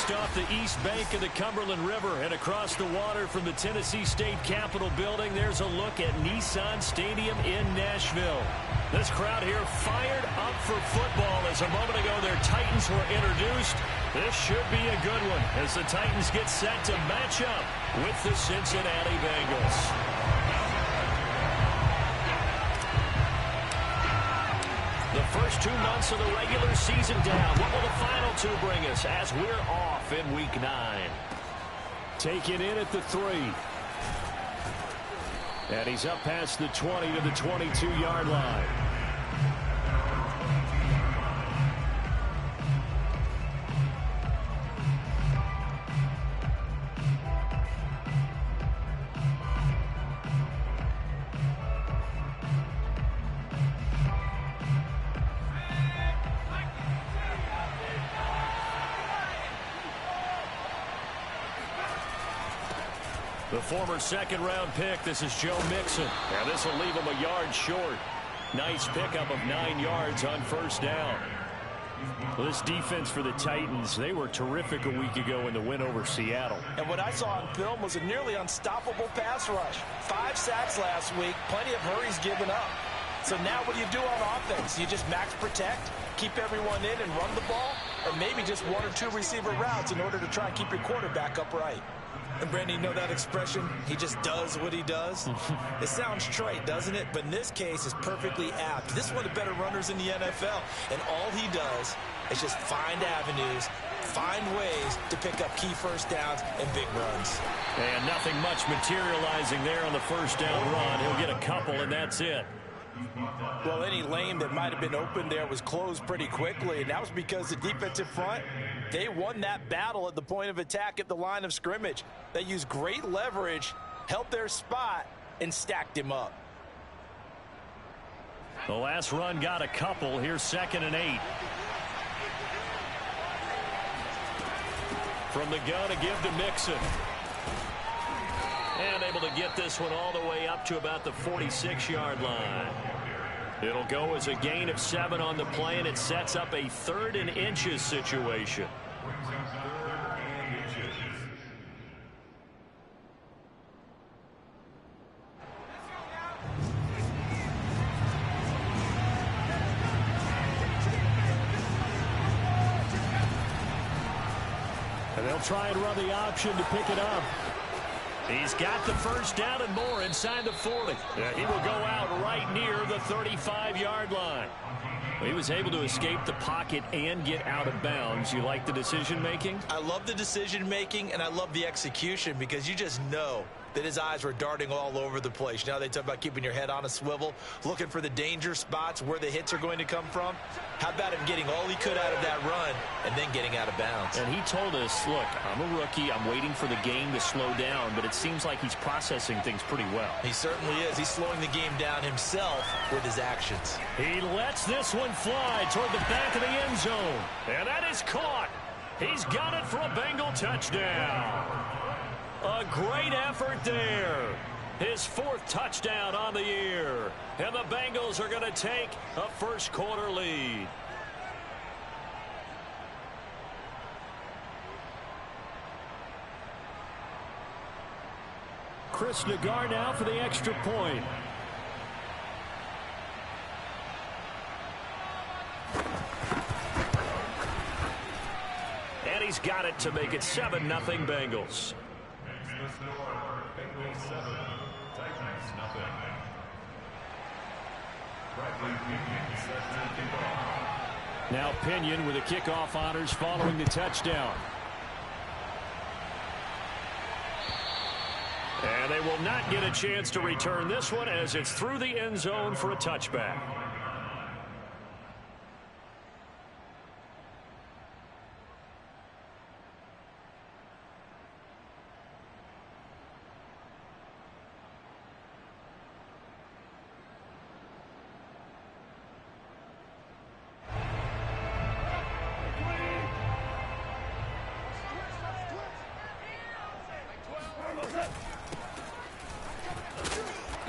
Just off the east bank of the Cumberland River and across the water from the Tennessee State Capitol building, there's a look at Nissan Stadium in Nashville. This crowd here fired up for football as a moment ago their Titans were introduced. This should be a good one as the Titans get set to match up with the Cincinnati Bengals. The first 2 months of the regular season down. What will the final 2 bring us as we're off in Week 9? Taken in at the 3. And he's up past the 20 to the 22-yard line. The former second-round pick, this is Joe Mixon. Now this will leave him a yard short. Nice pickup of 9 yards on first down. Well, this defense for the Titans, they were terrific a week ago in the win over Seattle. And what I saw on film was a nearly unstoppable pass rush. 5 sacks last week, plenty of hurries given up. So now what do you do on offense? You just max protect, keep everyone in and run the ball, or maybe just 1 or 2 receiver routes in order to try and keep your quarterback upright. And Brandon, you know that expression? He just does what he does. It sounds trite, doesn't it? But in this case, it's perfectly apt. This is one of the better runners in the NFL. And all he does is just find avenues, find ways to pick up key first downs and big runs. And nothing much materializing there on the first down run. He'll get a couple, and that's it. Well, any lane that might have been open there was closed pretty quickly, and that was because the defensive front, they won that battle at the point of attack at the line of scrimmage. They used great leverage, held their spot, and stacked him up. The last run got a couple. Here's 2nd and 8. From the gun, a give to Mixon. And able to get this one all the way up to about the 46-yard line. It'll go as a gain of 7 on the play, and it sets up a 3rd and inches situation. And they'll try and run the option to pick it up. He's got the first down and more inside the 40. He will go out right near the 35-yard line. He was able to escape the pocket and get out of bounds. You like the decision-making? I love the decision-making, and I love the execution because you just know that his eyes were darting all over the place. You know, they talk about keeping your head on a swivel, looking for the danger spots where the hits are going to come from. How about him getting all he could out of that run and then getting out of bounds? And he told us, look, I'm a rookie. I'm waiting for the game to slow down, but it seems like he's processing things pretty well. He certainly is. He's slowing the game down himself with his actions. He lets this one fly toward the back of the end zone. And that is caught. He's got it for a Bengal touchdown. A great effort there. His 4th touchdown on the year. And the Bengals are going to take a first-quarter lead. Chris Nagar now for the extra point. And he's got it to make it 7-0 Bengals. Now Pinion with the kickoff honors following the touchdown. And they will not get a chance to return this one as it's through the end zone for a touchback.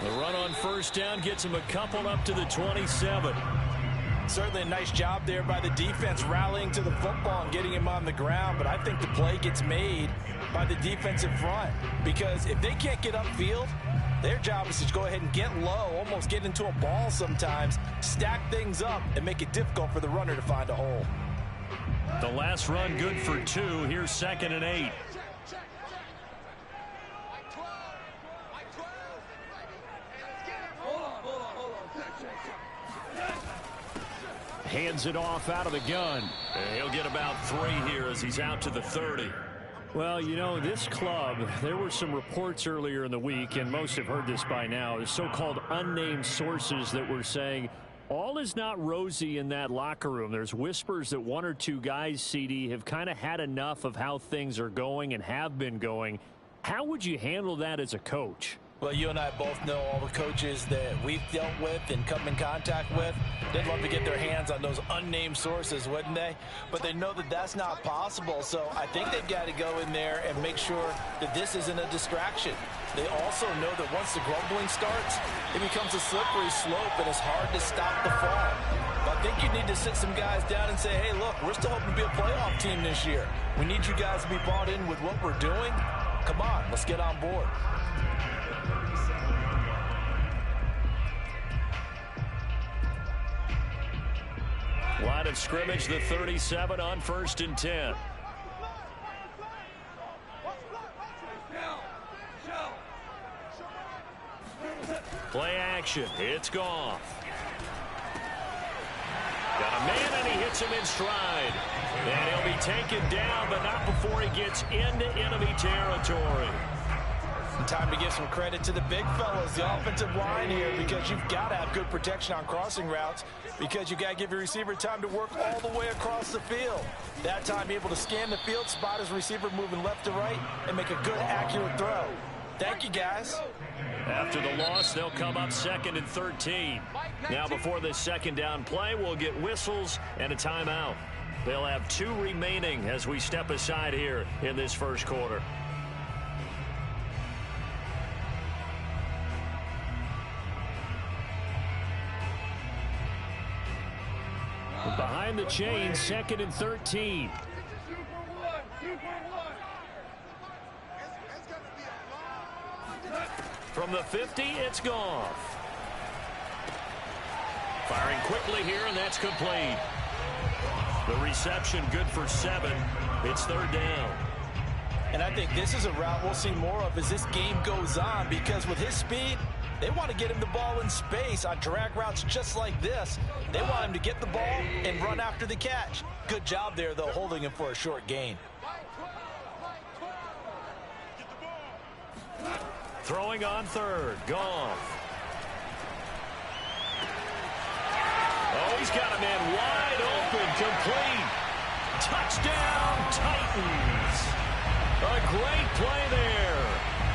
The run on first down gets him a couple up to the 27. Certainly a nice job there by the defense rallying to the football and getting him on the ground, but I think the play gets made by the defensive front because if they can't get upfield, their job is to go ahead and get low, almost get into a ball sometimes, stack things up, and make it difficult for the runner to find a hole. The last run good for 2. Here's 2nd and 8. Hands it off out of the gun. And he'll get about 3 here as he's out to the 30. Well, you know, this club, there were some reports earlier in the week, and most have heard this by now, the so-called unnamed sources that were saying all is not rosy in that locker room. There's whispers that 1 or 2 guys, CD, have kind of had enough of how things are going and have been going. How would you handle that as a coach? Well, you and I both know all the coaches that we've dealt with and come in contact with. They'd love to get their hands on those unnamed sources, wouldn't they? But they know that that's not possible, so I think they've got to go in there and make sure that this isn't a distraction. They also know that once the grumbling starts, it becomes a slippery slope, and it's hard to stop the fall. But I think you need to sit some guys down and say, hey, look, we're still hoping to be a playoff team this year. We need you guys to be bought in with what we're doing. Come on, let's get on board. Line of scrimmage, the 37 on 1st and 10. Play action. It's Goff. Got a man, and he hits him in stride. And he'll be taken down, but not before he gets into enemy territory. Time to give some credit to the big fellas, the offensive line here, because you've got to have good protection on crossing routes because you've got to give your receiver time to work all the way across the field. That time able to scan the field, spot his receiver moving left to right, and make a good, accurate throw. Thank you, guys. After the loss, they'll come up 2nd and 13. Now before this 2nd down play, we'll get whistles and a timeout. They'll have 2 remaining as we step aside here in this first quarter. Behind the chain, 2nd and 13. From the 50, it's Goff. Firing quickly here, and that's complete. The reception good for 7. It's 3rd down. And I think this is a route we'll see more of as this game goes on because with his speed, they want to get him the ball in space on drag routes just like this. They want him to get the ball and run after the catch. Good job there, though, holding him for a short gain. Throwing on 3rd, Goff. Oh, he's got a man wide open, complete. Touchdown, Titans. A great play there.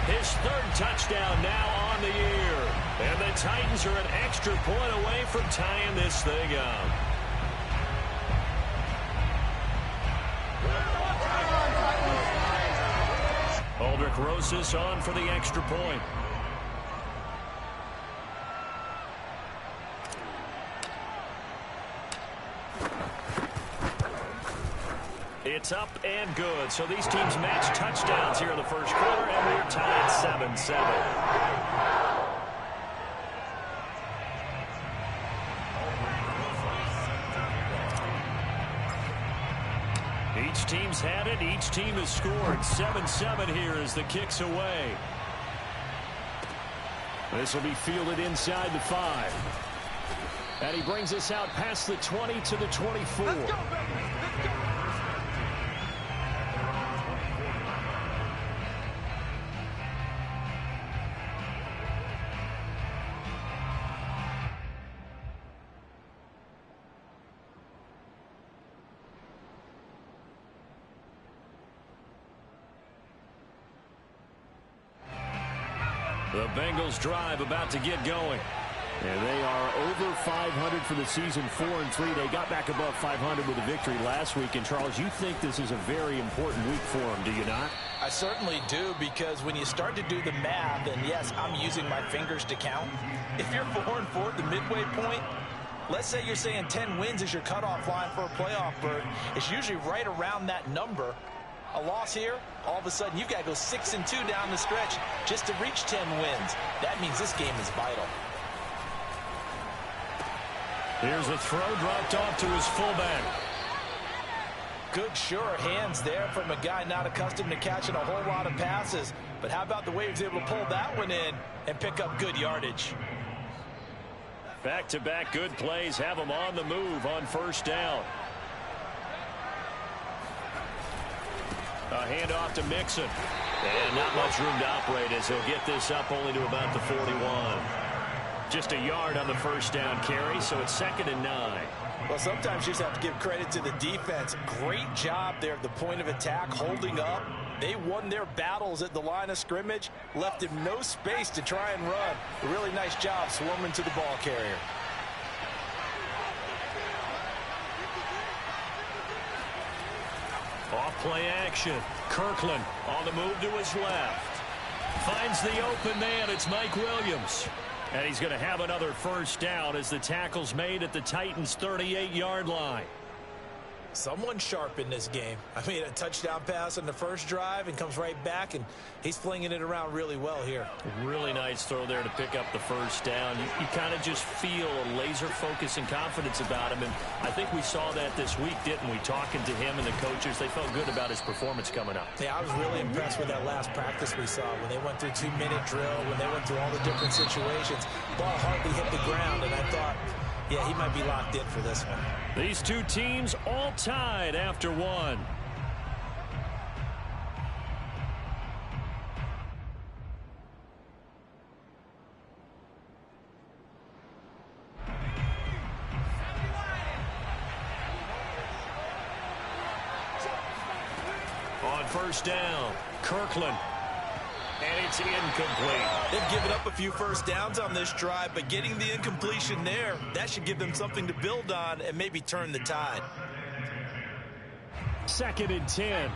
His 3rd touchdown now on the year. And the Titans are an extra point away from tying this thing up. Aldrich Rosas on for the extra point. It's up and good. So these teams match touchdowns here in the first quarter, and we're tied 7-7. Each team's had it. Each team has scored. 7-7 here as the kick's away. This will be fielded inside the 5. And he brings us out past the 20 to the 24. Let's go, baby. Let's go. The Bengals drive about to get going. And they are over 500 for the season, 4-3. They got back above 500 with a victory last week. And, Charles, you think this is a very important week for them, do you not? I certainly do, because when you start to do the math, and yes, I'm using my fingers to count. If you're 4-4 at the midway point, Let's say you're saying 10 wins is your cutoff line for a playoff berth. It's usually right around that number. A loss here, all of a sudden you've got to go 6-2 down the stretch just to reach 10 wins. That means this game is vital. Here's a throw dropped off to his fullback. Good, sure hands there from a guy not accustomed to catching a whole lot of passes. But how about the way he was able to pull that one in and pick up good yardage? Back-to-back good plays have him on the move on first down. A handoff to Mixon. And not much room to operate as he'll get this up only to about the 41. Just a yard on the first down carry, so it's 2nd and 9. Well, sometimes you just have to give credit to the defense. Great job there at the point of attack, holding up. They won their battles at the line of scrimmage, left him no space to try and run. A really nice job swarming to the ball carrier. Off play action. Kirkland on the move to his left. Finds the open man. It's Mike Williams. And he's going to have another first down as the tackle's made at the Titans' 38-yard line. Someone sharp in this game. I mean, a touchdown pass on the first drive and comes right back, and he's flinging it around really well here. Really nice throw there to pick up the first down. You kind of just feel a laser focus and confidence about him, and I think we saw that this week, didn't we? Talking to him and the coaches, they felt good about his performance coming up. Yeah, I was really impressed with that last practice we saw when they went through 2-minute drill, when they went through all the different situations. Ball hardly hit the ground, and I thought, yeah, he might be locked in for this one. These two teams all tied after one. On first down, Kirkland. And it's incomplete. They've given up a few first downs on this drive, but getting the incompletion there, that should give them something to build on and maybe turn the tide. 2nd and 10.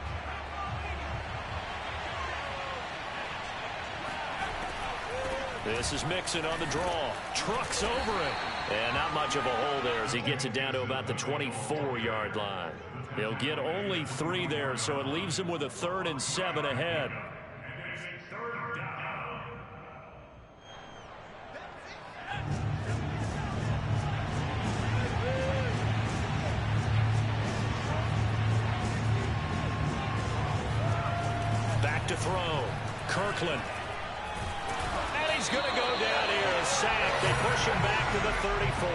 This is Mixon on the draw. Trucks over it. And not much of a hole there as he gets it down to about the 24-yard line. He'll get only 3 there, so it leaves him with a 3rd and 7 ahead. Back to throw. Kirkland. And he's going to go down here. A sack. They push him back to the 34.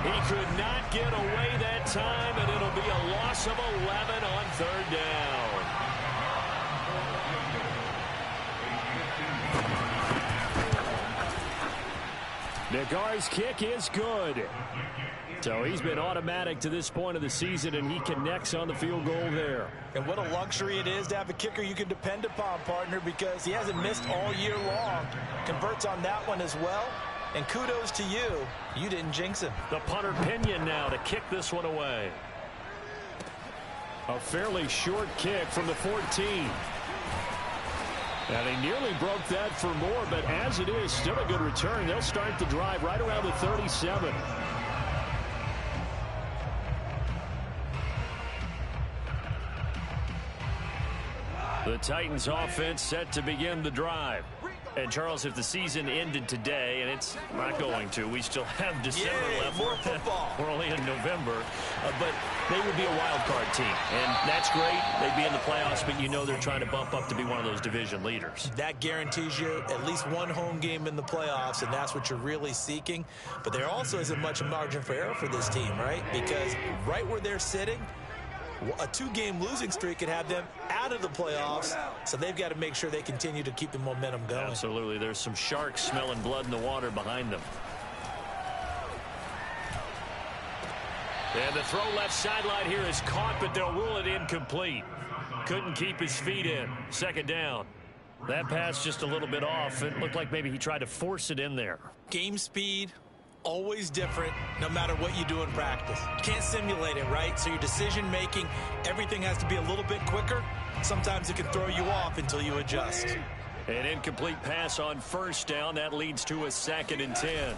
He could not get away that time, and it'll be a loss of 11 on 3rd down. Nagar's kick is good. So he's been automatic to this point of the season, and he connects on the field goal there. And what a luxury it is to have a kicker you can depend upon, partner, because he hasn't missed all year long. Converts on that one as well. And kudos to you. You didn't jinx him. The punter Pinion now to kick this one away. A fairly short kick from the 14. And he nearly broke that for more, but as it is, still a good return. They'll start the drive right around the 37. The Titans offense set to begin the drive. And Charles, if the season ended today, and it's not going to, we still have December left. More football. We're only in November, but they would be a wild card team, and that's great. They'd be in the playoffs, but you know they're trying to bump up to be one of those division leaders. That guarantees you at least one home game in the playoffs, and that's what you're really seeking. But there also isn't much margin for error for this team, right? Because right where they're sitting, a 2-game losing streak could have them out of the playoffs, so they've got to make sure they continue to keep the momentum going. Absolutely. There's some sharks smelling blood in the water behind them. And the throw left sideline here is caught, but they'll rule it incomplete. Couldn't keep his feet in. 2nd down. That pass just a little bit off. It looked like maybe he tried to force it in there. Game speed, always different no matter what you do in practice. You can't simulate it, right? So your decision making, everything has to be a little bit quicker. Sometimes it can throw you off until you adjust. An incomplete pass on first down. That leads to a 2nd and 10.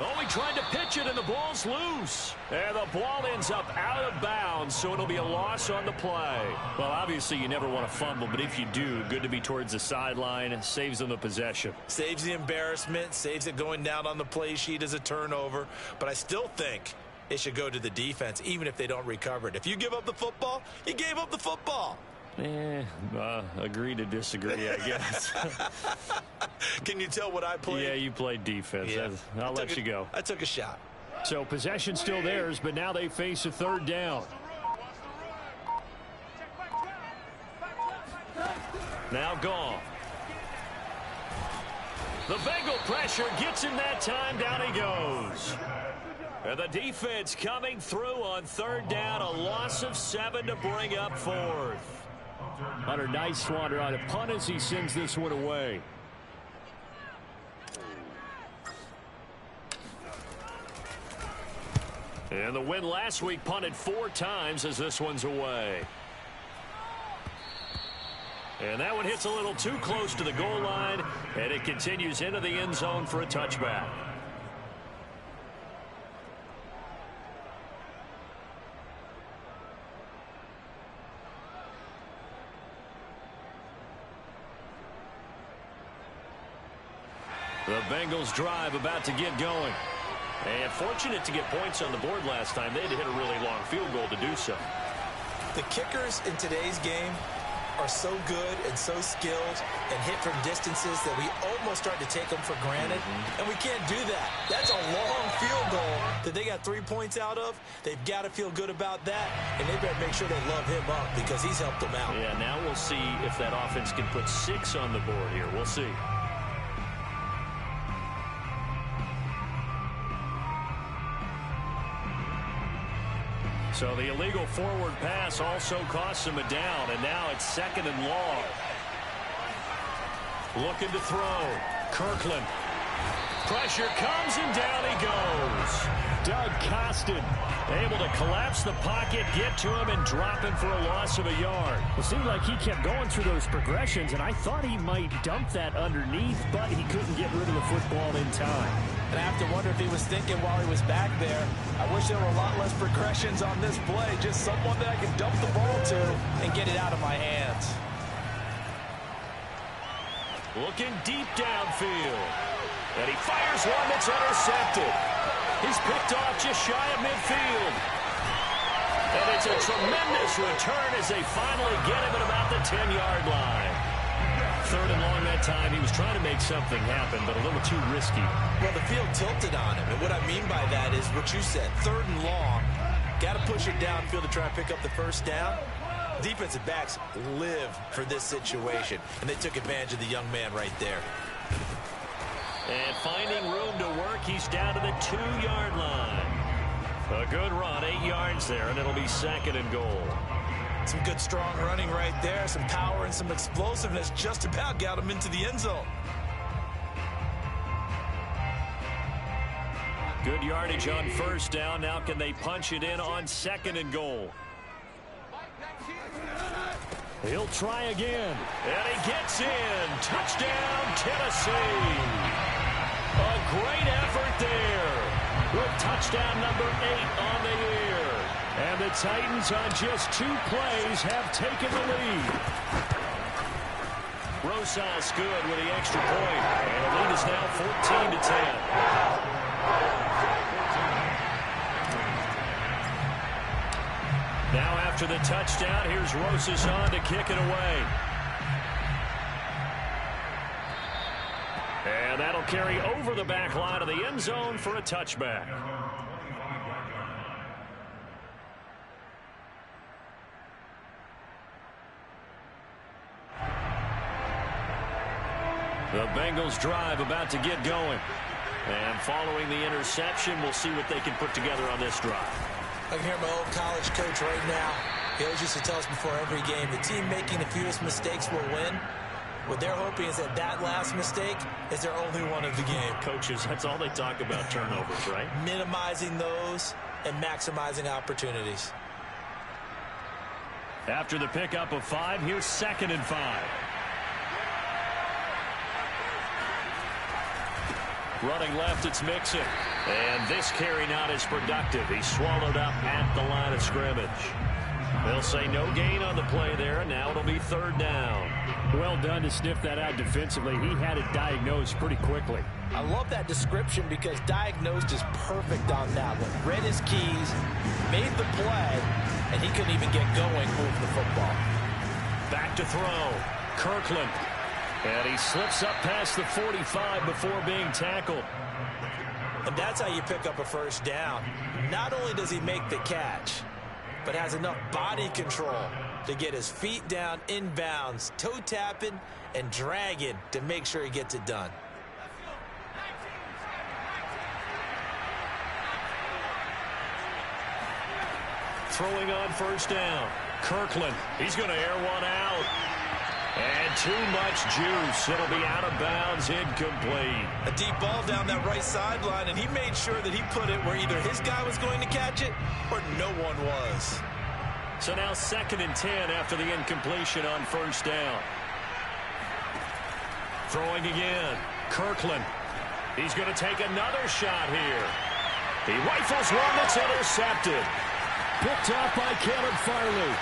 Oh, he tried to pitch it, and the ball's loose. And the ball ends up out of bounds, so it'll be a loss on the play. Well, obviously, you never want to fumble, but if you do, good to be towards the sideline. Saves them the possession. Saves the embarrassment, saves it going down on the play sheet as a turnover. But I still think it should go to the defense, even if they don't recover it. If you give up the football, you gave up the football. Agree to disagree, I guess. Can you tell what I played? Yeah, you played defense. Yeah. I'll let you go. I took a shot. So possession still theirs, but now they face a third down. Now gone. The Bengal pressure gets him that time. Down he goes. And the defense coming through on third down. A loss of 7 to bring up fourth. Hunter Nicewater on a punt as he sends this one away. And the win last week punted 4 times as this one's away. And that one hits a little too close to the goal line, and it continues into the end zone for a touchback. The Bengals drive about to get going. And fortunate to get points on the board last time. They had to hit a really long field goal to do so. The kickers in today's game are so good and so skilled and hit from distances that we almost start to take them for granted. And we can't do that. That's a long field goal that they got 3 points out of. They've got to feel good about that. And they better make sure they love him up because he's helped them out. Yeah, now we'll see if that offense can put 6 on the board here. We'll see. So the illegal forward pass also costs him a down, and now it's 2nd and long. Looking to throw. Kirkland. Pressure comes, and down he goes. Doug Costin able to collapse the pocket, get to him, and drop him for a loss of a yard. It seemed like he kept going through those progressions, and I thought he might dump that underneath, but he couldn't get rid of the football in time. And I have to wonder if he was thinking while he was back there, I wish there were a lot less progressions on this play, just someone that I could dump the ball to and get it out of my hands. Looking deep downfield. And he fires one that's intercepted. He's picked off just shy of midfield. And it's a tremendous return as they finally get him at about the 10-yard line. 3rd and long that time. He was trying to make something happen, but a little too risky. Well, the field tilted on him, and what I mean by that is what you said, 3rd and long. Got to push it downfield to try and pick up the first down. Defensive backs live for this situation, and they took advantage of the young man right there. And finding room to work, he's down to the 2-yard line. A good run, 8 yards there, and it'll be 2nd and goal. Some good, strong running right there. Some power and some explosiveness just about got him into the end zone. Good yardage on 1st down. Now can they punch it in on 2nd and goal? He'll try again. And he gets in. Touchdown, Tennessee. A great effort there. With touchdown number 8 on the year. And the Titans on just 2 plays have taken the lead. Rosas good with the extra point. And the lead is now 14-10. Now after the touchdown, here's Rosas on to kick it away. And that'll carry over the back line of the end zone for a touchback. The Bengals drive about to get going. And following the interception, we'll see what they can put together on this drive. I can hear my old college coach right now. He always used to tell us before every game, the team making the fewest mistakes will win. What they're hoping is that that last mistake is their only one of the game. Coaches, that's all they talk about, turnovers, right? Minimizing those and maximizing opportunities. After the pickup of 5, here's 2nd and 5. Running left, it's Mixon. And this carry not as productive. He's swallowed up at the line of scrimmage. They'll say no gain on the play there, and now it'll be third down. Well done to sniff that out defensively. He had it diagnosed pretty quickly. I love that description because diagnosed is perfect on that one. Read his keys, made the play, and he couldn't even get going moving the football. Back to throw. Kirkland. And he slips up past the 45 before being tackled. And that's how you pick up a first down. Not only does he make the catch, but has enough body control to get his feet down inbounds, toe tapping and dragging to make sure he gets it done. Throwing on first down. Kirkland. He's going to air one out. And too much juice. It'll be out of bounds, incomplete. A deep ball down that right sideline, and he made sure that he put it where either his guy was going to catch it or no one was. So now 2nd and 10 after the incompletion on first down. Throwing again. Kirkland. He's going to take another shot here. He rifles one that's intercepted. Picked off by Caleb Farley.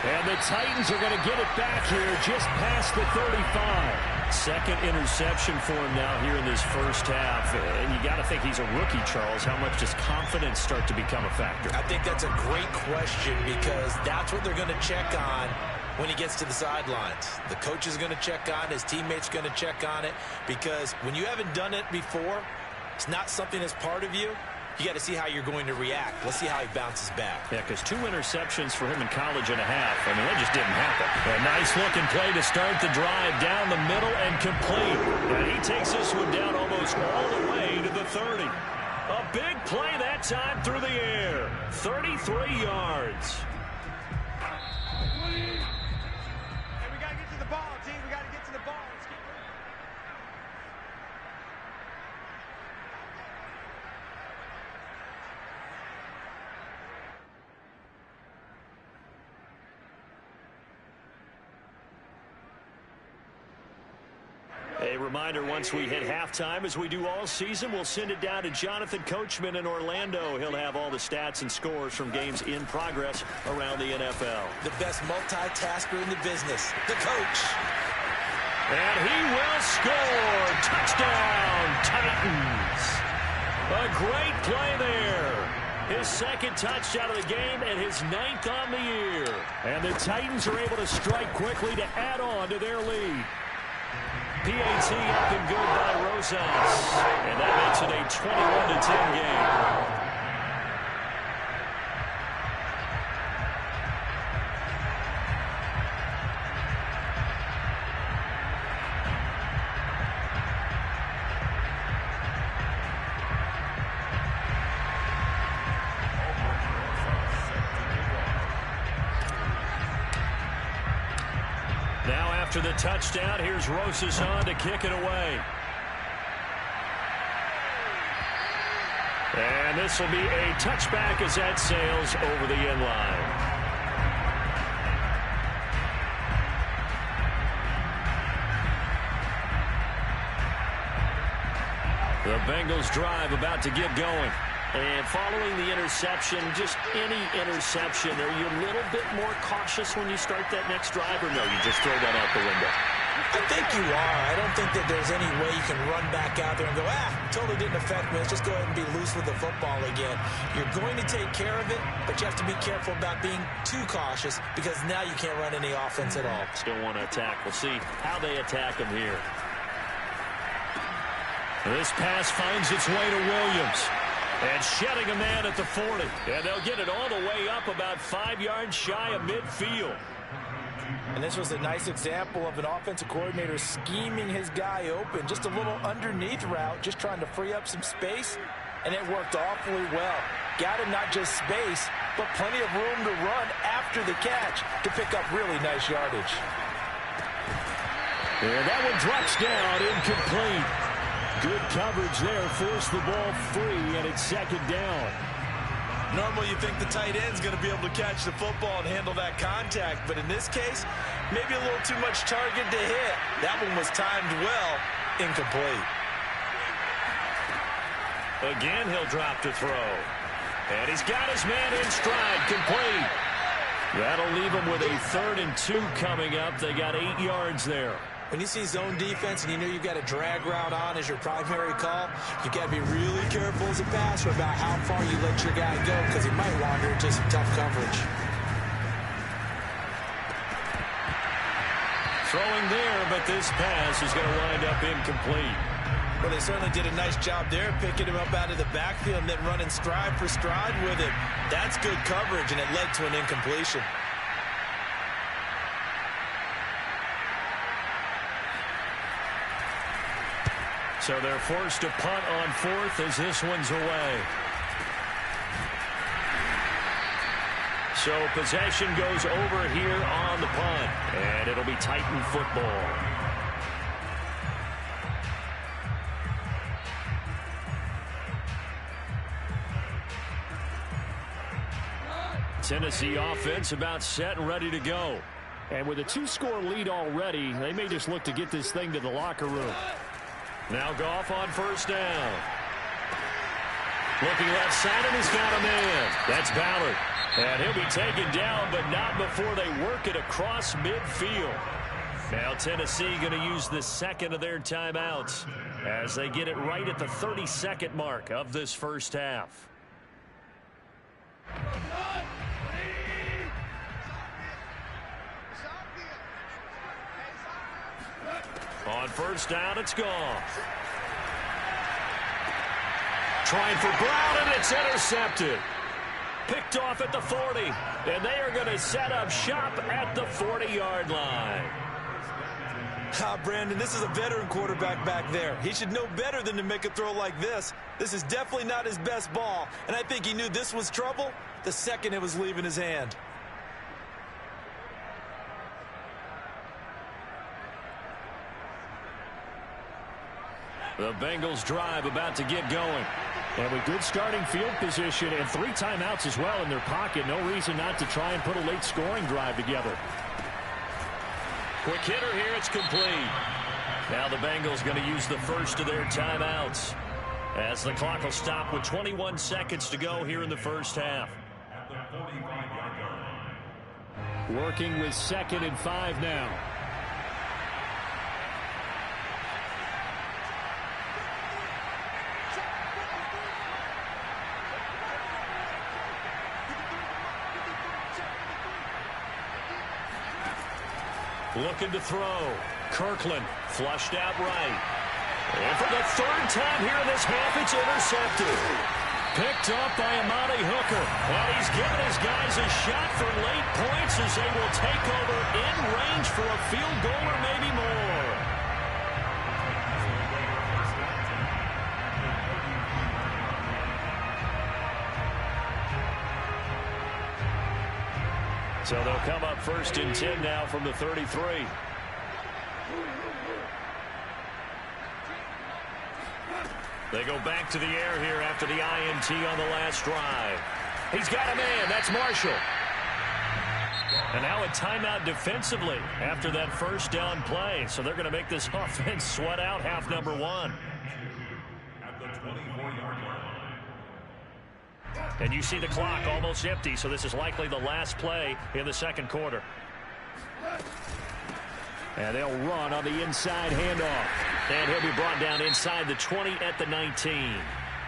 And the Titans are going to get it back here just past the 35. Second interception for him now here in this first half. And you got to think he's a rookie, Charles. How much does confidence start to become a factor? I think that's a great question because that's what they're going to check on when he gets to the sidelines. The coach is going to check on, his teammates going to check on it, because when you haven't done it before, it's not something that's part of you. You got to see how you're going to react. Let's see how he bounces back. Yeah, because 2 interceptions for him in college and a half. I mean, that just didn't happen. A nice looking play to start the drive down the middle and complete. And he takes this one down almost all the way to the 30. A big play that time through the air. 33 yards. Hey, we got to get to the ball, team. We got to get to the ball. Let's keep moving. A reminder, once we hit halftime, as we do all season, we'll send it down to Jonathan Coachman in Orlando. He'll have all the stats and scores from games in progress around the NFL. The best multitasker in the business, the coach. And he will score. Touchdown, Titans. A great play there. His 2nd touchdown of the game and his 9th on the year. And the Titans are able to strike quickly to add on to their lead. PAT up and good by Rosas. And that makes it a 21-10 game. After the touchdown, here's Rosas on to kick it away. And this will be a touchback as that sails over the end line. The Bengals drive about to get going. And following the interception, just any interception, are you a little bit more cautious when you start that next drive, or no, you just throw that out the window? I think you are. I don't think that there's any way you can run back out there and go, totally didn't affect me. Let's just go ahead and be loose with the football again. You're going to take care of it, but you have to be careful about being too cautious because now you can't run any offense at all. Still want to attack. We'll see how they attack him here. This pass finds its way to Williams. And shedding a man at the 40. And they'll get it all the way up about 5 yards shy of midfield. And this was a nice example of an offensive coordinator scheming his guy open. Just a little underneath route, just trying to free up some space. And it worked awfully well. Got him not just space, but plenty of room to run after the catch to pick up really nice yardage. And that one drops down, incomplete. Good coverage there, forced the ball free, and it's 2nd down. Normally you think the tight end's going to be able to catch the football and handle that contact, but in this case, maybe a little too much target to hit. That one was timed well, incomplete. Again, he'll drop to throw. And he's got his man in stride, complete. That'll leave him with a 3rd and 2 coming up. They got 8 yards there. When you see zone defense and you know you've got a drag route on as your primary call, you got to be really careful as a passer about how far you let your guy go because he might wander into some tough coverage. Throwing there, but this pass is going to wind up incomplete. Well, they certainly did a nice job there, picking him up out of the backfield and then running stride for stride with him. That's good coverage, and it led to an incompletion. So they're forced to punt on 4th as this one's away. So possession goes over here on the punt, and it'll be Titan football. Tennessee offense about set and ready to go. And with a 2-score lead already, they may just look to get this thing to the locker room. Now Goff on 1st down. Looking left side, and he's got a man. That's Ballard. And he'll be taken down, but not before they work it across midfield. Now Tennessee going to use the 2nd of their timeouts as they get it right at the 32nd mark of this first half. On 1st down, it's Goff. Trying for Brown, and it's intercepted. Picked off at the 40, and they are going to set up shop at the 40-yard line. Brandon, this is a veteran quarterback back there. He should know better than to make a throw like this. This is definitely not his best ball, and I think he knew this was trouble the second it was leaving his hand. The Bengals drive about to get going. And with good starting field position and 3 timeouts as well in their pocket, no reason not to try and put a late scoring drive together. Quick hitter here, it's complete. Now the Bengals going to use the first of their timeouts as the clock will stop with 21 seconds to go here in the first half. Working with 2nd and 5 now. Looking to throw. Kirkland flushed out right. And for the 3rd time here in this half, it's intercepted. Picked up by Amani Hooker. And he's given his guys a shot for late points as they will take over in range for a field goal or maybe more. So they'll come up 1st and 10 now from the 33. They go back to the air here after the INT on the last drive. He's got a man. That's Marshall. And now a timeout defensively after that 1st down play. So they're going to make this offense sweat out half number 1. And you see the clock almost empty, so this is likely the last play in the 2nd quarter. And they'll run on the inside handoff. And he'll be brought down inside the 20 at the 19.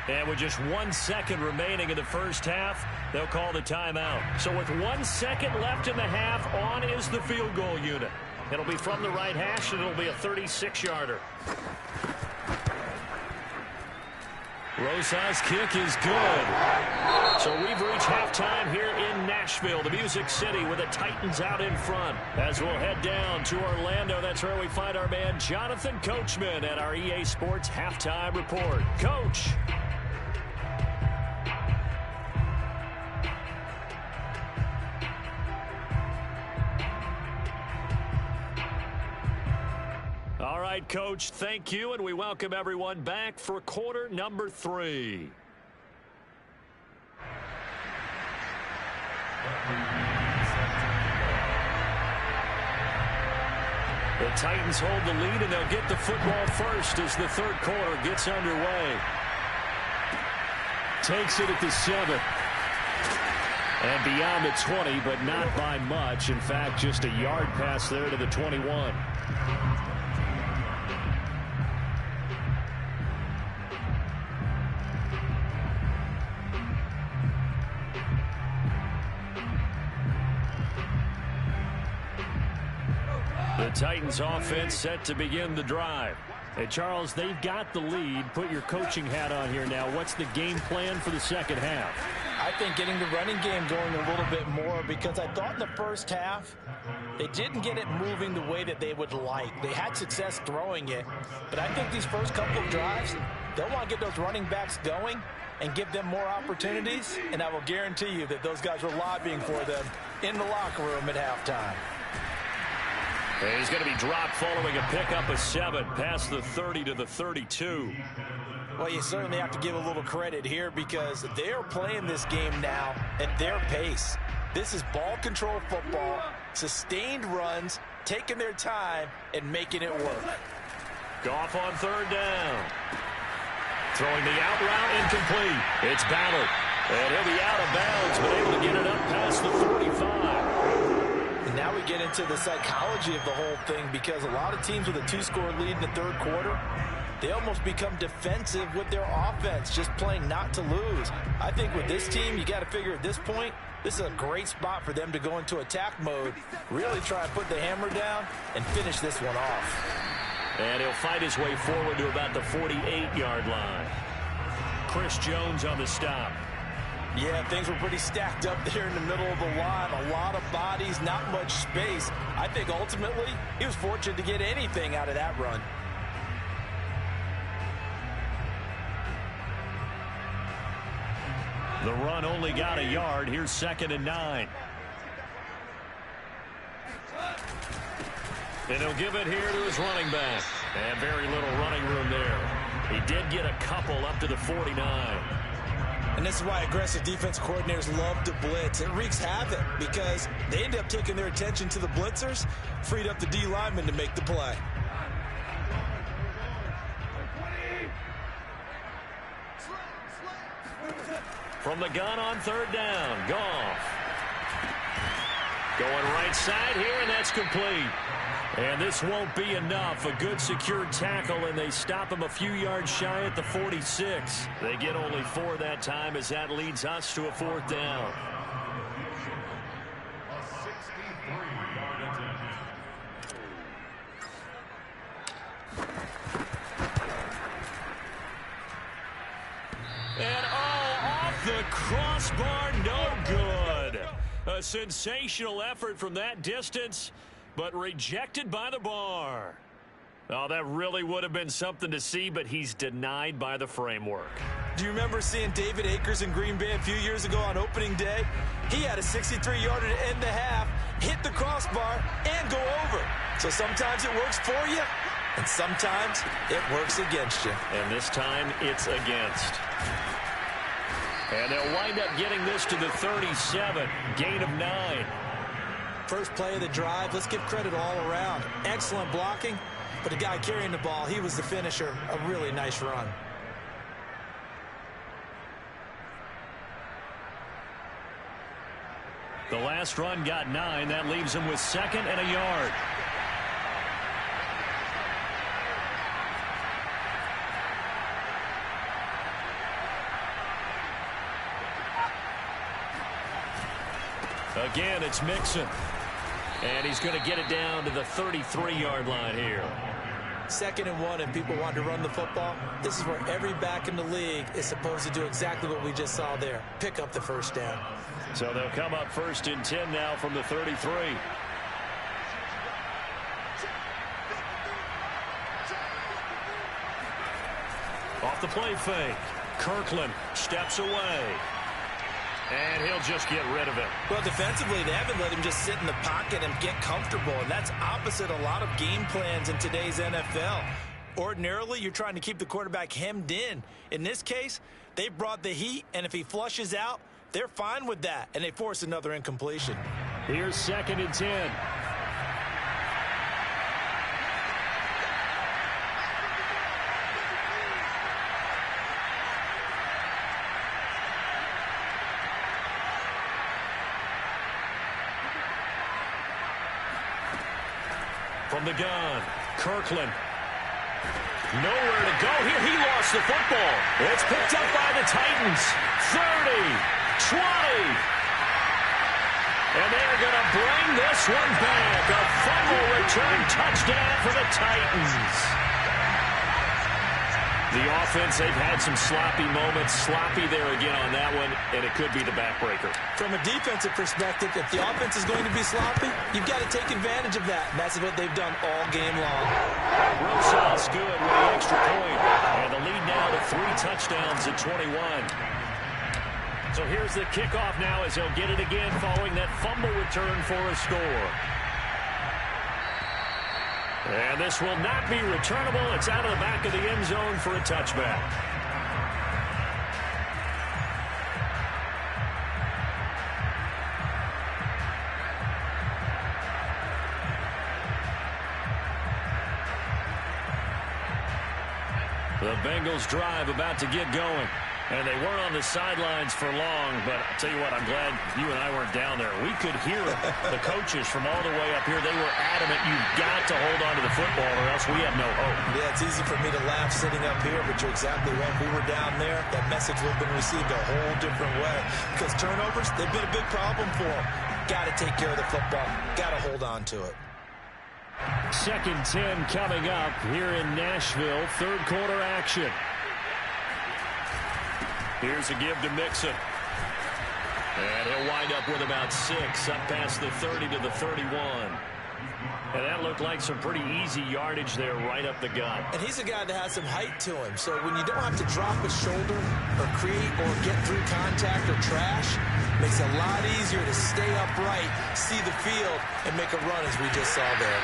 And with just 1 second remaining in the first half, they'll call the timeout. So with 1 second left in the half, on is the field goal unit. It'll be from the right hash, and it'll be a 36-yarder. Rosa's kick is good. So we've reached halftime here in Nashville, the Music City, with the Titans out in front. As we'll head down to Orlando, that's where we find our man Jonathan Coachman at our EA Sports Halftime Report. Coach. All right, Coach, thank you, and we welcome everyone back for quarter number 3. The Titans hold the lead, and they'll get the football first as the 3rd quarter gets underway. Takes it at the 7. And beyond the 20, but not by much. In fact, just a yard pass there to the 21. The Titans offense set to begin the drive. Hey, Charles, they've got the lead. Put your coaching hat on here now. What's the game plan for the second half? I think getting the running game going a little bit more, because I thought in the first half they didn't get it moving the way that they would like. They had success throwing it, but I think these first couple of drives, they'll want to get those running backs going and give them more opportunities, and I will guarantee you that those guys were lobbying for them in the locker room at halftime. He's going to be dropped following a pickup of 7 past the 30 to the 32. Well, you certainly have to give a little credit here, because they're playing this game now at their pace. This is ball control football, sustained runs, taking their time and making it work. Goff on 3rd down. Throwing the out route, incomplete. It's Ballard. And he'll be out of bounds, but able to get it up past the 45. And now we get into the psychology of the whole thing, because a lot of teams with a 2-score lead in the third quarter, they almost become defensive with their offense, just playing not to lose. I think with this team, you got to figure at this point, this is a great spot for them to go into attack mode, really try and put the hammer down and finish this one off. And he'll fight his way forward to about the 48-yard line. Chris Jones on the stop. Yeah, things were pretty stacked up there in the middle of the line. A lot of bodies, not much space. I think ultimately he was fortunate to get anything out of that run. The run only got a yard. Here's 2nd and 9. And he'll give it here to his running back. And very little running room there. He did get a couple up to the 49. And this is why aggressive defense coordinators love to blitz. It wreaks havoc because they end up taking their attention to the blitzers, freed up the D lineman to make the play. From the gun on 3rd down, Goff. Going right side here, and that's complete. And this won't be enough. A good secured tackle, and they stop him a few yards shy at the 46. They get only 4 that time, as that leads us to a 4th down. And off the crossbar, no good. A sensational effort from that distance, but rejected by the bar. Oh, that really would have been something to see, but he's denied by the framework. Do you remember seeing David Akers in Green Bay a few years ago on opening day? He had a 63-yarder to end the half, hit the crossbar, and go over. So sometimes it works for you, and sometimes it works against you. And this time, it's against. And they'll wind up getting this to the 37, gain of 9. First play of the drive, let's give credit all around. Excellent blocking, but the guy carrying the ball, he was the finisher. A really nice run. The last run got 9. That leaves him with 2nd and a yard. Again, it's Mixon. And he's going to get it down to the 33-yard line here. 2nd and 1, and people want to run the football. This is where every back in the league is supposed to do exactly what we just saw there. Pick up the first down. So they'll come up 1st and 10 now from the 33. Off the play fake. Kirkland steps away. And he'll just get rid of it. Well, defensively, they haven't let him just sit in the pocket and get comfortable, and that's opposite a lot of game plans in today's NFL. Ordinarily, you're trying to keep the quarterback hemmed in. In this case, they brought the heat, and if he flushes out, they're fine with that, and they force another incompletion. Here's 2nd and 10. From the gun, Kirkland. Nowhere to go here. He lost the football. It's picked up by the Titans. 30, 20. And they're going to bring this one back. A fumble return touchdown for the Titans. The offense, they've had some sloppy moments. Sloppy there again on that one, and it could be the backbreaker. From a defensive perspective, if the offense is going to be sloppy, you've got to take advantage of that. And that's what they've done all game long. Rosal's good with the extra point. And the lead now to 3 touchdowns at 21. So here's the kickoff now as he'll get it again following that fumble return for a score. And this will not be returnable. It's out of the back of the end zone for a touchback. The Bengals drive about to get going. And they weren't on the sidelines for long, but I'll tell you what, I'm glad you and I weren't down there. We could hear the coaches from all the way up here. They were adamant, you've got to hold on to the football or else we have no hope. Yeah, it's easy for me to laugh sitting up here, but you're exactly right. If we were down there, that message would have been received a whole different way. Because turnovers, they've been a big problem for them. Got to take care of the football. Got to hold on to it. 2nd 10 coming up here in Nashville. Third quarter action. Here's a give to Mixon. And he'll wind up with about 6, up past the 30 to the 31. And that looked like some pretty easy yardage there right up the gut. And he's a guy that has some height to him. So when you don't have to drop a shoulder or create or get through contact or trash, makes it a lot easier to stay upright, see the field, and make a run as we just saw there.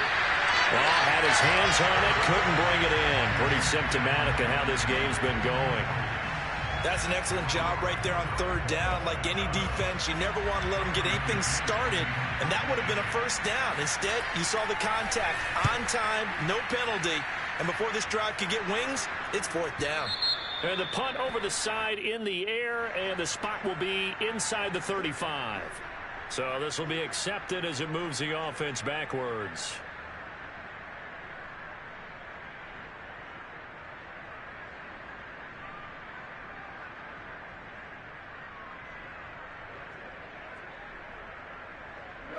Well, had his hands on it, couldn't bring it in. Pretty symptomatic of how this game's been going. That's an excellent job right there on 3rd down. Like any defense, you never want to let them get anything started, and that would have been a 1st down. Instead, you saw the contact on time, no penalty, and before this drive could get wings, it's 4th down. And the punt over the side in the air, and the spot will be inside the 35. So this will be accepted as it moves the offense backwards.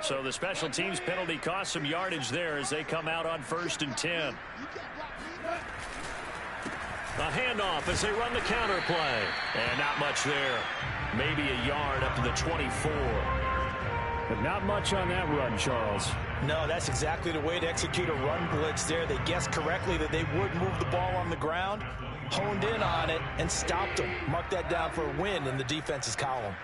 So the special teams penalty cost some yardage there as they come out on 1st and 10. A handoff as they run the counter play. And not much there. Maybe a yard up to the 24. But not much on that run, Charles. No, that's exactly the way to execute a run blitz there. They guessed correctly that they would move the ball on the ground, honed in on it, and stopped them. Mark that down for a win in the defense's column.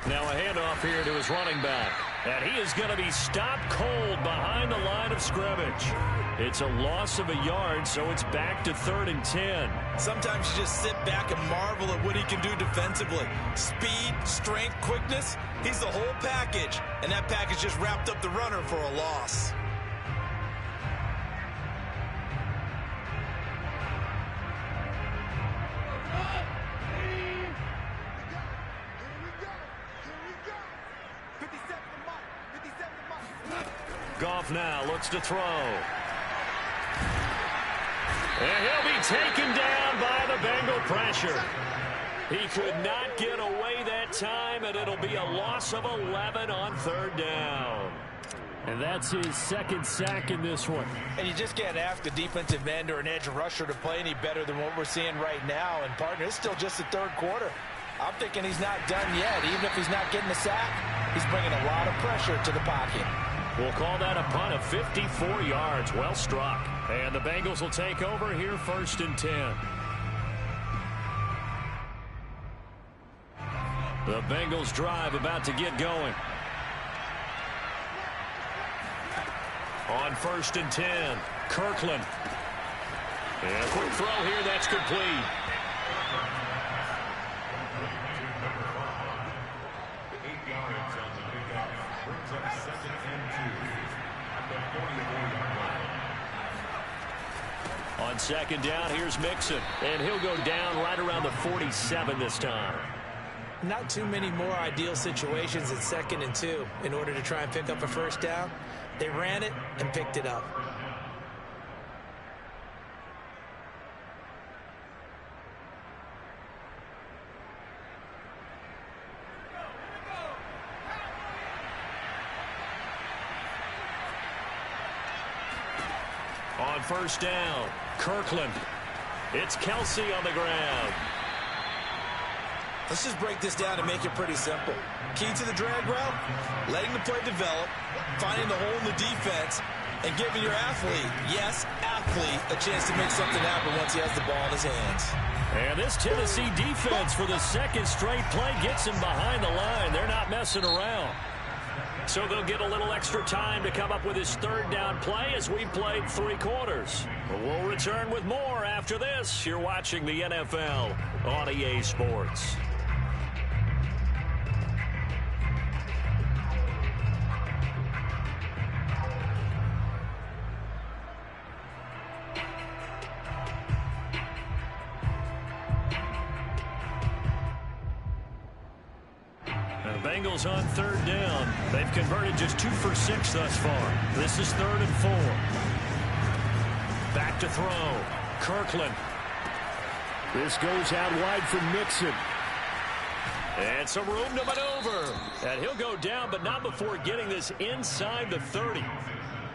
Now a handoff here to his running back. And he is going to be stopped cold behind the line of scrimmage. It's a loss of a yard, so it's back to 3rd and 10. Sometimes you just sit back and marvel at what he can do defensively. Speed, strength, quickness, he's the whole package. And that package just wrapped up the runner for a loss. Goff now looks to throw. And he'll be taken down by the Bengal pressure. He could not get away that time, and it'll be a loss of 11 on 3rd down. And that's his 2nd sack in this one. And you just can't ask a defensive end or an edge rusher to play any better than what we're seeing right now. And, partner, it's still just the 3rd quarter. I'm thinking he's not done yet. Even if he's not getting a sack, he's bringing a lot of pressure to the pocket. We'll call that a punt of 54 yards. Well struck. And the Bengals will take over here 1st and 10. The Bengals drive about to get going. On 1st and 10, Kirkland. And a quick throw here, that's complete. On 2nd down, here's Mixon. And he'll go down right around the 47 this time. Not too many more ideal situations at 2nd and 2 in order to try and pick up a first down. They ran it and picked it up. On first down, Kirkland. It's Kelsey on the ground. Let's just break this down and make it pretty simple. Key to the drag route, letting the play develop, finding the hole in the defense, and giving your athlete, yes, athlete, a chance to make something happen once he has the ball in his hands. And this Tennessee defense for the second straight play gets him behind the line. They're not messing around. So they'll get a little extra time to come up with his third down play as we played 3 quarters. We'll return with more after this. You're watching the NFL on EA Sports. Bengals on third down. They've converted just 2 for 6 thus far. This is 3rd and 4. Back to throw. Kirkland. This goes out wide for Mixon. And some room to maneuver. And he'll go down, but not before getting this inside the 30.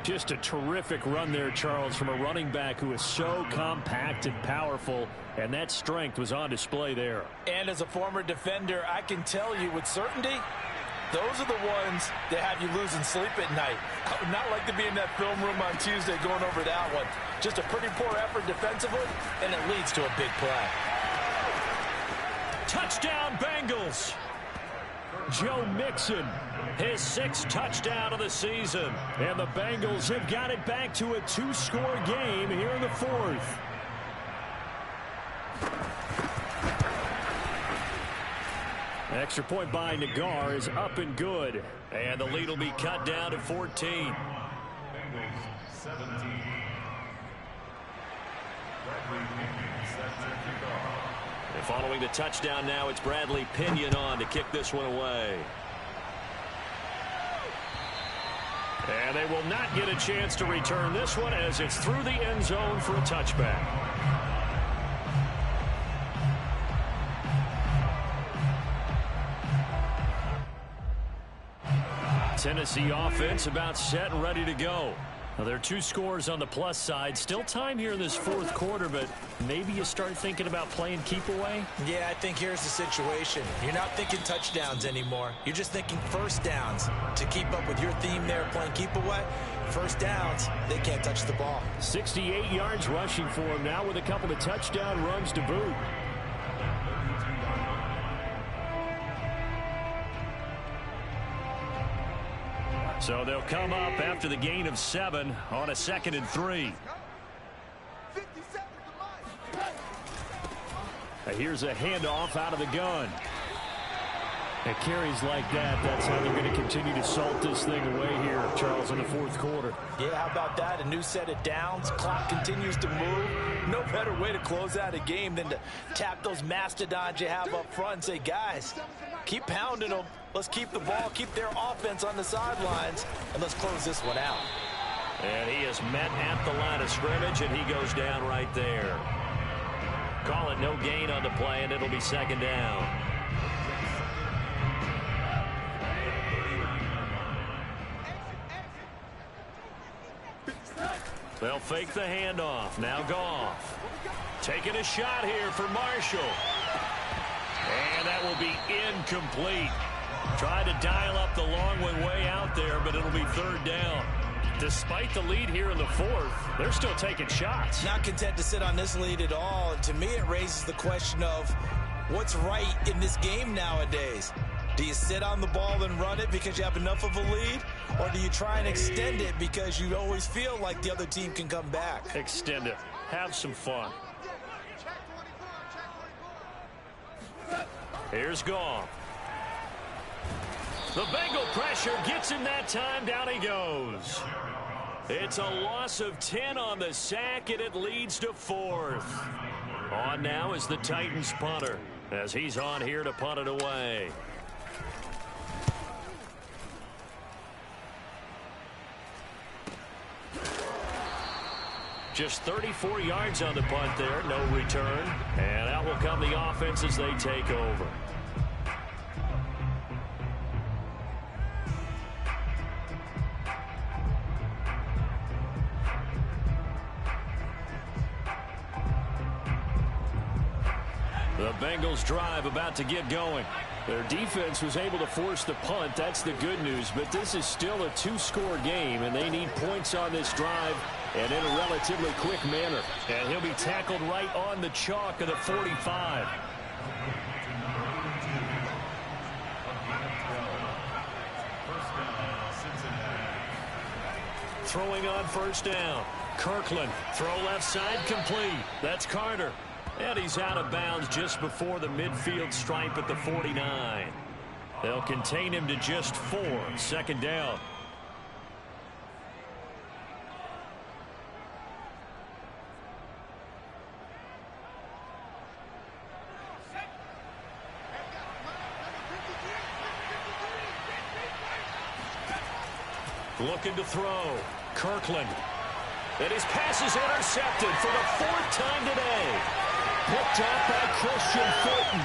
Just a terrific run there, Charles, from a running back who is so compact and powerful, and that strength was on display there. And as a former defender, I can tell you with certainty, those are the ones that have you losing sleep at night. I would not like to be in that film room on Tuesday going over that one. Just a pretty poor effort defensively, and it leads to a big play. Touchdown, Bengals! Joe Mixon, his 6th touchdown of the season. And the Bengals have got it back to a 2-score game here in the 4th. Extra point by Nagar is up and good. And the lead will be cut down to 14. And following the touchdown now, it's Bradley Pinion on to kick this one away. And they will not get a chance to return this one as it's through the end zone for a touchback. Tennessee offense about set and ready to go. Now, there are 2 scores on the plus side. Still time here in this 4th quarter, but maybe you start thinking about playing keep away? Yeah, I think here's the situation. You're not thinking touchdowns anymore. You're just thinking first downs. To keep up with your theme there, playing keep away, first downs, they can't touch the ball. 68 yards rushing for him now with a couple of touchdown runs to boot. So they'll come up after the gain of 7 on a 2nd and 3. Here's a handoff out of the gun. At carries like that, that's how they're going to continue to salt this thing away here, Charles, in the 4th quarter. Yeah, how about that? A new set of downs. Clock continues to move. No better way to close out a game than to tap those mastodons you have up front and say, guys, keep pounding them. Let's keep the ball, keep their offense on the sidelines, and let's close this one out. And he is met at the line of scrimmage, and he goes down right there. Call it no gain on the play, and it'll be 2nd down. They'll fake the handoff. Now Goff. Taking a shot here for Marshall. And that will be incomplete. Tried to dial up the long one way out there, but it'll be 3rd down. Despite the lead here in the 4th, they're still taking shots. Not content to sit on this lead at all. And to me, it raises the question of what's right in this game nowadays. Do you sit on the ball and run it because you have enough of a lead? Or do you try and extend it because you always feel like the other team can come back? Extend it. Have some fun. Here's Goff. The Bengal pressure gets him that time. Down he goes. It's a loss of 10 on the sack, and it leads to 4th. On now is the Titans punter. as he's on here to punt it away. Just 34 yards on the punt there, no return. And out will come the offense as they take over. The Bengals drive about to get going. Their defense was able to force the punt. That's the good news. But this is still a two-score game, and they need points on this drive and in a relatively quick manner. And he'll be tackled right on the chalk of the 45. Throwing on first down. Kirkland, throw left side, complete. That's Carter. And he's out of bounds just before the midfield stripe at the 49. They'll contain him to just 4. Second down. Looking to throw. Kirkland. And his pass is intercepted for the 4th time today. Picked up by Christian Fulton.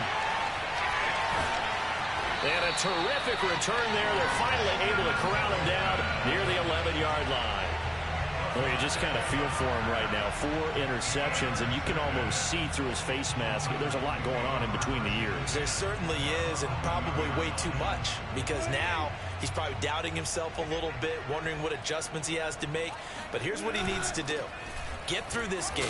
And a terrific return there. They're finally able to corral him down near the 11-yard line. Well, you just kind of feel for him right now. 4 interceptions, and you can almost see through his face mask. There's a lot going on in between the ears. There certainly is, and probably way too much, because now he's probably doubting himself a little bit, wondering what adjustments he has to make. But here's what he needs to do. Get through this game.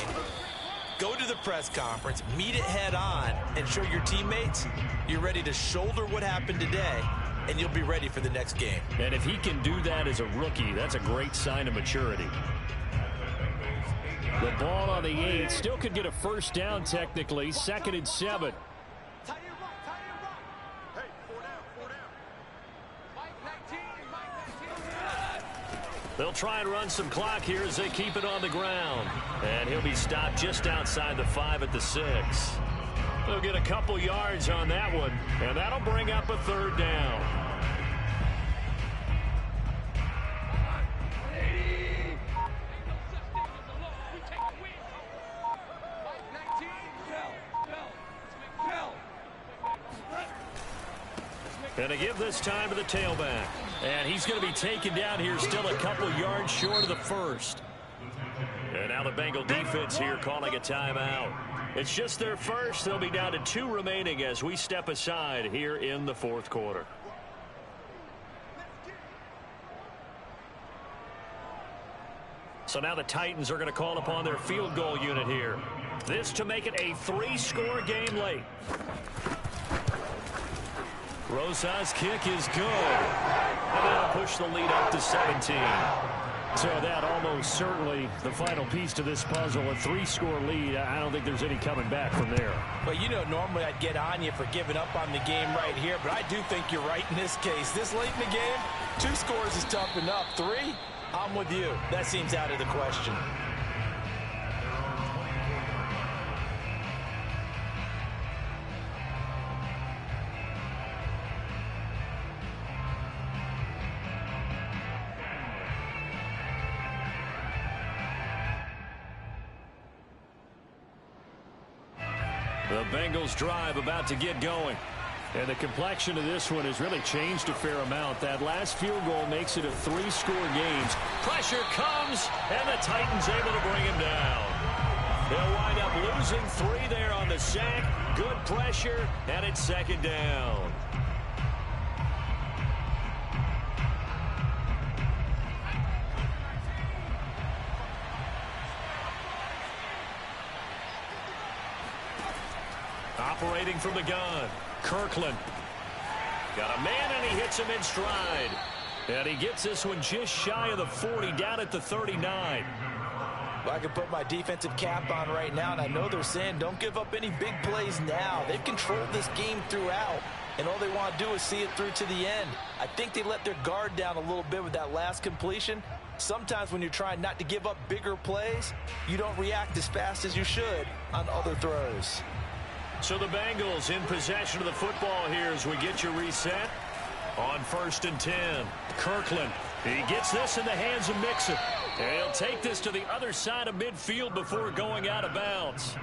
Go to the press conference, meet it head on, and show your teammates you're ready to shoulder what happened today, and you'll be ready for the next game. And if he can do that as a rookie, that's a great sign of maturity. The ball on the 8 still could get a first down technically. 2nd and 7. They'll try and run some clock here as they keep it on the ground. And he'll be stopped just outside the 5 at the 6. They'll get a couple yards on that one, and that'll bring up a 3rd down. And to give this time to the tailback. And he's going to be taken down here, still a couple yards short of the 1st. And now the Bengal defense here calling a timeout. It's just their first. They'll be down to 2 remaining as we step aside here in the 4th quarter. So now the Titans are going to call upon their field goal unit here. This to make it a 3-score game late. Rosa's kick is good. And that'll push the lead up to 17. So that almost certainly the final piece to this puzzle. A 3-score lead. I don't think there's any coming back from there. Well, you know, normally I'd get on you for giving up on the game right here, but I do think you're right in this case. This late in the game, 2 scores is tough enough. 3, I'm with you. That seems out of the question. The Bengals drive about to get going. And the complexion of this one has really changed a fair amount. That last field goal makes it a 3-score game. Pressure comes, and the Titans able to bring him down. They'll wind up losing 3 there on the sack. Good pressure, and it's 2nd down. Operating from the gun, Kirkland. Got a man, and he hits him in stride. And he gets this one just shy of the 40, down at the 39. Well, I can put my defensive cap on right now, and I know they're saying don't give up any big plays now. They've controlled this game throughout, and all they want to do is see it through to the end. I think they let their guard down a little bit with that last completion. Sometimes when you're trying not to give up bigger plays, you don't react as fast as you should on other throws. So the Bengals in possession of the football here as we get you reset. On 1st and 10, Kirkland. He gets this in the hands of Mixon. And he'll take this to the other side of midfield before going out of bounds.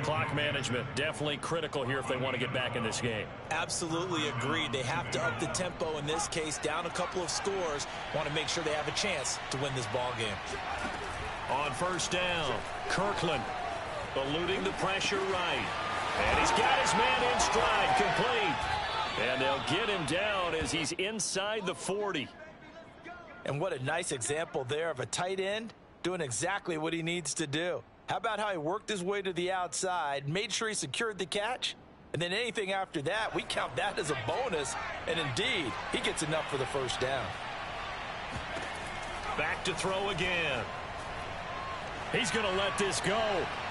Clock management definitely critical here if they want to get back in this game. Absolutely agreed. They have to up the tempo in this case, down a couple of scores. Want to make sure they have a chance to win this ball game. On 1st down, Kirkland eluding the pressure right. And he's got his man in stride, complete. And they'll get him down as he's inside the 40. And what a nice example there of a tight end doing exactly what he needs to do. How about how he worked his way to the outside, made sure he secured the catch, and then anything after that, we count that as a bonus. And indeed, he gets enough for the 1st down. Back to throw again. He's going to let this go.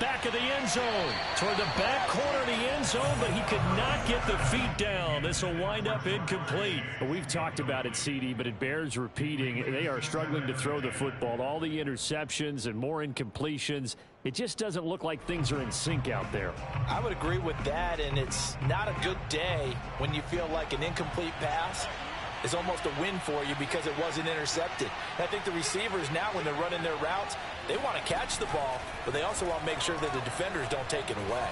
Back of the end zone. Toward the back corner of the end zone, but he could not get the feet down. This will wind up incomplete. We've talked about it, CD, but it bears repeating. They are struggling to throw the football. All the interceptions and more incompletions. It just doesn't look like things are in sync out there. I would agree with that, and it's not a good day when you feel like an incomplete pass is almost a win for you because it wasn't intercepted. I think the receivers now, when they're running their routes, they want to catch the ball, but they also want to make sure that the defenders don't take it away.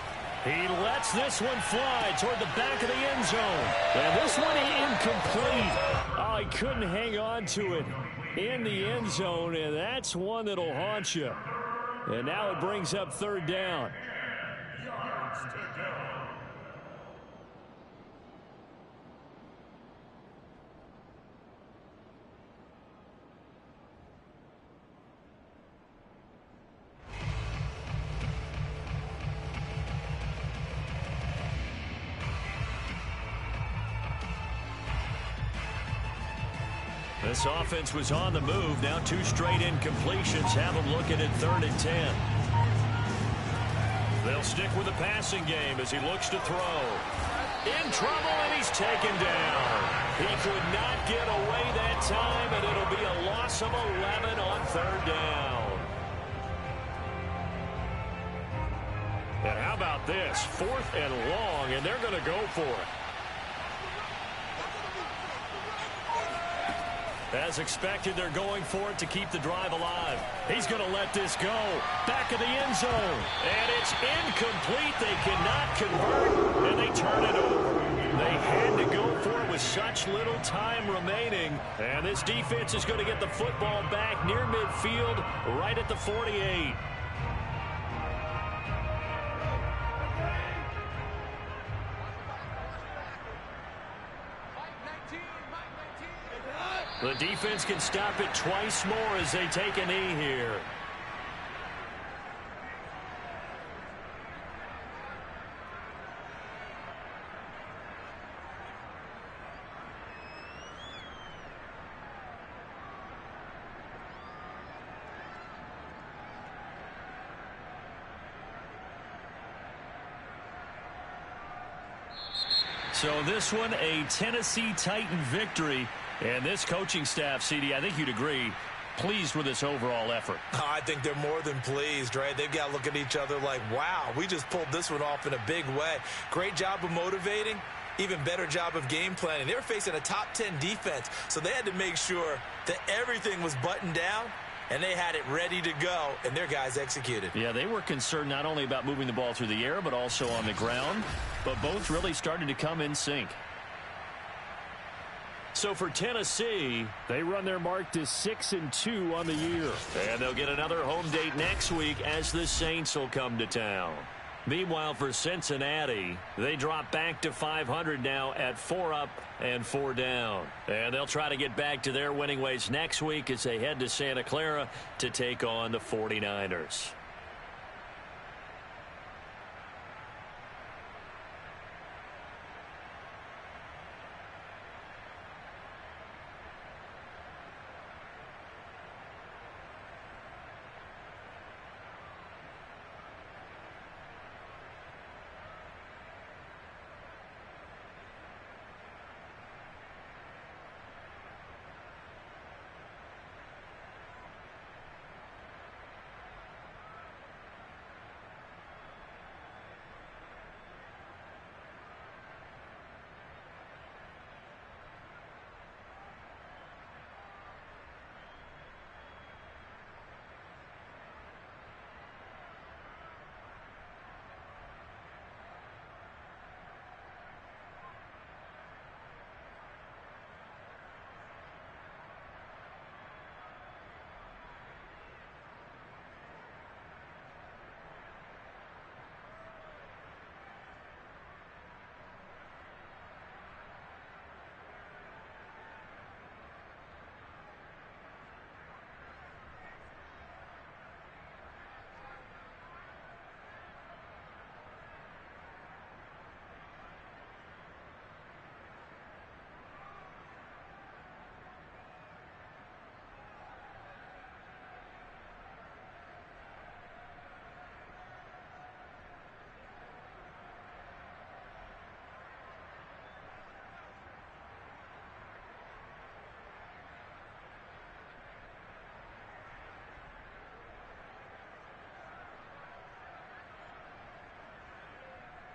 He lets this one fly toward the back of the end zone. And this one incomplete. Oh, he couldn't hang on to it in the end zone, and that's one that'll haunt you. And now it brings up 3rd down. This offense was on the move. Now 2 straight incompletions have them looking at 3rd and 10. They'll stick with the passing game as he looks to throw. In trouble, and he's taken down. He could not get away that time, and it'll be a loss of 11 on 3rd down. And how about this? 4th and long, and they're going to go for it. As expected, they're going for it to keep the drive alive. He's going to let this go. Back of the end zone. And it's incomplete. They cannot convert, and they turn it over. They had to go for it with such little time remaining. And this defense is going to get the football back near midfield, right at the 48. The defense can stop it twice more as they take a knee here. So this one, a Tennessee Titan victory. And this coaching staff, CD, I think you'd agree, pleased with this overall effort. I think they're more than pleased, right? They've got to look at each other like, wow, we just pulled this one off in a big way. Great job of motivating, even better job of game planning. They were facing a top 10 defense, so they had to make sure that everything was buttoned down, and they had it ready to go, and their guys executed. Yeah, they were concerned not only about moving the ball through the air, but also on the ground, but both really started to come in sync. So for Tennessee, they run their mark to 6-2 on the year. And they'll get another home date next week as the Saints will come to town. Meanwhile, for Cincinnati, they drop back to 500 now at 4 up and 4 down. And they'll try to get back to their winning ways next week as they head to Santa Clara to take on the 49ers.